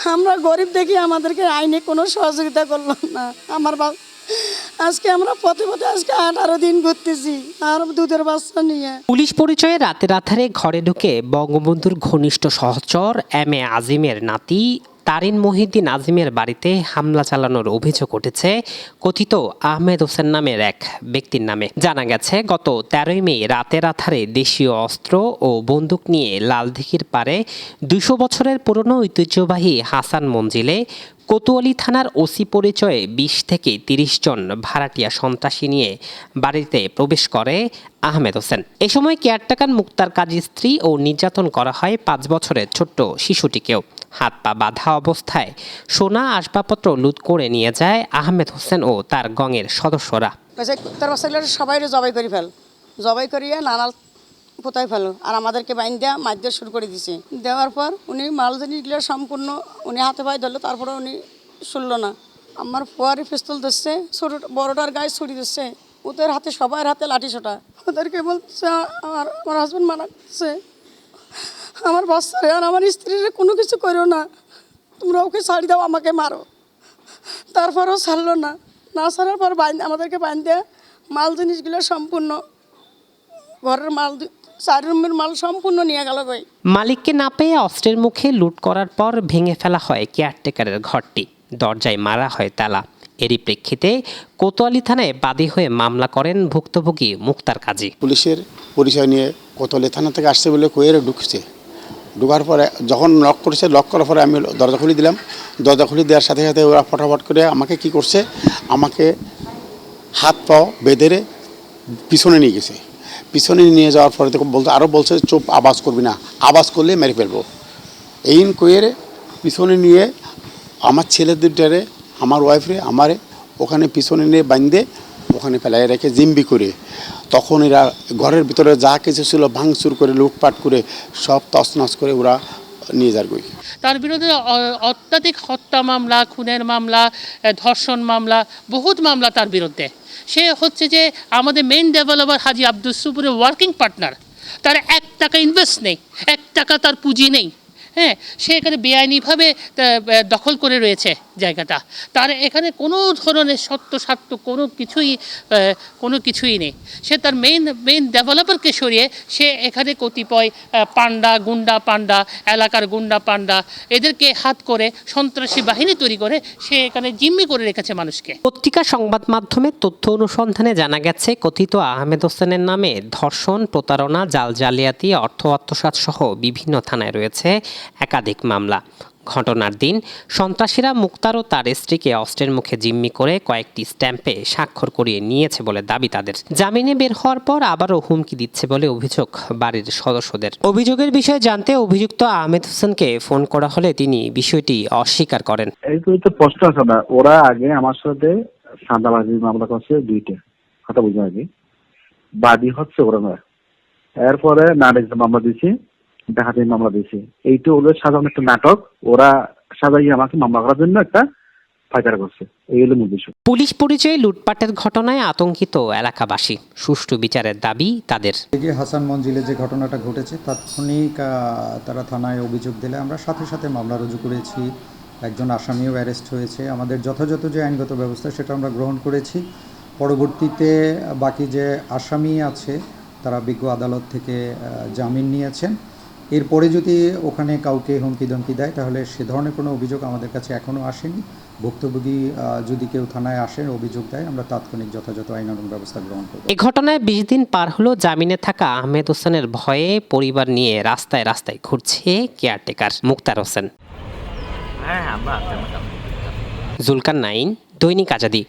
আমরা গরিব দেখি আমাদেরকে আইনে কোনো সহযোগিতা করলো না। আজকে আমরা পথে পথে আজকে 18 দিন ঘুরতেছি আর দুধের বাচ্চা নিয়ে। পুলিশ পরিচয়ে রাতের আধারে ঘরে ঢুকে বঙ্গবন্ধুর ঘনিষ্ঠ সহচর এম এ আজিমের নাতি তারিন মহিউদ্দিন আজিমের বাড়িতে হামলা চালানোর অভিযোগ উঠেছে কথিত আহমেদ হোসেন নামের এক ব্যক্তির নামে। জানা গেছে গত 13 মে রাতের আধারে দেশীয় অস্ত্র ও বন্দুক নিয়ে লালদিঘির পাড়ে 200 বছরের পুরনো ঐতিহ্যবাহী হাসান মঞ্জিলে কোতোয়ালি থানার ওসি পরিচয়ে 20 থেকে 30 জন ভাড়াটিয়া সন্ত্রাসী নিয়ে বাড়িতে প্রবেশ করে আহমেদ হোসেন। এ সময় কেয়ারটেকার মুক্তার কাজীর স্ত্রী ও নির্যাতন করা হয় 5 বছরের ছোট্ট শিশুটিকেও। হাত পা বাঁধা অবস্থায় সোনা আসবাবপত্র লুট করে নিয়ে যায় আহমেদ হোসেন ও তার গঙের সদস্যরা। তার বাচ্চাগুলো সবাই জবাই করিয়ে নানাল কোথায় ফেলো আর আমাদেরকে বাইন দেওয়া মাছ শুরু করে দিছে। দেওয়ার পর উনি মাল জিনিসগুলো সম্পূর্ণ উনি হাতে পায়ে ধরলো, তারপরে উনি শুনলো না। আমার ফুয়ারি পিস্তল ধরছে, ছোট বড়টার গায়ে ছুরি দিচ্ছে, ওদের হাতে সবার হাতে লাঠি ছোটা। ওদেরকে বলছে আমার হাজব্যান্ড মানা করছে আমার বাচ্চারে আর আমার স্ত্রীর কোনো কিছু করো না, তোমরা ওকে ছাড়ি দাও, আমাকে মারো। তারপরেও ছাড়লো না। না ছাড়ার পর আমাদেরকে বাইন দেয়া মাল জিনিসগুলো সম্পূর্ণ ঘরের মাল 4 রুমের মাল সম্পূর্ণ নিয়ে গেল। মালিককে না পেয়ে অস্ত্রের মুখে লুট করার পর ভেঙে ফেলা হয় কেয়ারটেকারের ঘরটি, দরজায় মারা হয় তালা। এরই প্রেক্ষিতে কোতোয়ালি থানায় বাদী হয়ে মামলা করেন ভুক্তভোগী মুক্তার কাজী। পুলিশের পরিচয় নিয়ে কোতোয়ালি থানা থেকে আসছে বলে কোয়েরে ঢুকছে। ঢোকার পরে যখন লক করেছে, লক করার পরে আমি দরজা খুলে দিলাম। দরজা খুলে দেওয়ার সাথে সাথে ওরা ফটাফট করে আমাকে কি করছে, আমাকে হাত পাও বেঁধে পিছনে নিয়ে গেছে। পিছনে নিয়ে যাওয়ার পরে বলতে আরও বলছে চুপ, আওয়াজ করবি না, আওয়াজ করলে মেরে ফেলবো। এই কোয়েরে পিছনে নিয়ে আমার ছেলে দুটারে, আমার ওয়াইফরে আমারে ওখানে পিছনে নিয়ে বাঁধে ওখানে ফেলাই রেখে জিম্বি করে, তখন এরা ঘরের ভিতরে যা কিছু ছিল ভাঙচুর করে লুটপাট করে সব তছনছ করে ওরা নিয়ে যার গই। তার বিরুদ্ধে অত্যাধিক হত্যা মামলা, খুনের মামলা, ধর্ষণ মামলা, বহুত মামলা তার বিরুদ্ধে। সে হচ্ছে যে আমাদের মেইন ডেভেলপার হাজি আব্দুল সুপুরের ওয়ার্কিং পার্টনার। তার 1 টাকা ইনভেস্ট নেই, 1 টাকা তার পুঁজি নেই। হ্যাঁ, সে এখানে বেআইনিভাবে দখল করে রয়েছে জায়গাটা। তার এখানে কোনো ধরনের স্বার্থ কোনো কিছুই নেই। সে তার মেইন ডেভেলপারকে সরিয়ে সে এখানে কতিপয় গুন্ডা পান্ডা, এলাকার গুন্ডা পান্ডা এদেরকে হাত করে সন্ত্রাসী বাহিনী তৈরি করে সে এখানে জিম্মি করে রেখেছে মানুষকে। পত্রিকা সংবাদ মাধ্যমের তথ্য অনুসন্ধানে জানা গেছে কথিত আহমেদ হোসেনের নামে ধর্ষণ, প্রতারণা, জালিয়াতি, অর্থ আত্মসাৎ সহ বিভিন্ন থানায় রয়েছে একাধিক মামলা। ঘটনার দিন সন্ত্রাসীরা মুক্তার ও তার স্ত্রীকে অস্ত্রের মুখে জিম্মি করে কয়েকটি স্ট্যাম্পে স্বাক্ষর করিয়ে নিয়েছে বলে দাবি তাদের। জামিনে বের হওয়ার পর আবারও হুমকি দিচ্ছে বলে অভিযোগ বাড়ির সদস্যদের। অভিযোগের বিষয়ে জানতে অভিযুক্ত আহমেদ হোসেনকে ফোন করা হলে তিনি বিষয়টি অস্বীকার করেন। এই তো প্রশ্ন আছে না, ওরা আগে আমার সাথে সাদাবাজি মামলা করছে 2টা, কথা বুঝে আগে বাদী হচ্ছে ওরা না। এরপরে নারীর মামলা দিয়েছি, ডাকাতির মামলা দিয়েছি। এইটা হলো সাধারণ একটা নাটক, ওরা সাজাইয়ে আমাকে মামলা করার জন্য একটা ফাইটার করছে। এই হলো মূল বিষয়। পুলিশ পরিচয়ে লুটপাটের ঘটনায় আতঙ্কিত এলাকাবাসী, সুষ্ঠু বিচারের দাবি তাদের। হাসান মঞ্জিলে যে ঘটনাটা ঘটেছে তাৎক্ষণিক তারা থানায় অভিযোগ দিলে আমরা সাথে সাথে মামলা রুজু করেছি। একজন আসামিও অ্যারেস্ট হয়েছে। আমাদের যথাযথ যে আইনগত ব্যবস্থা সেটা আমরা গ্রহণ করেছি। পরবর্তীতে বাকি যে আসামি আছে তারা বিজ্ঞ আদালত থেকে জামিন নিয়েছেন। এরপরে যদি ওখানে কাউকে হুমকি ধমকি দেয় তাহলে সে ধরনের কোনো অভিযোগ আমাদের কাছে এখনও আসেনি। ভুক্তভোগী যদি কেউ থানায় আসে অভিযোগ দেয়, আমরা তাৎক্ষণিক যথাযথ আইনানুগ ব্যবস্থা গ্রহণ করব। এই ঘটনায় 20 দিন পার হলো জামিনে থাকা আহমেদ হোসেনের ভয়ে পরিবার নিয়ে রাস্তায় রাস্তায় ঘুরছে কেয়ারটেকার মুক্তার হোসেন। জুলকার নাইন, দৈনিক আজাদী।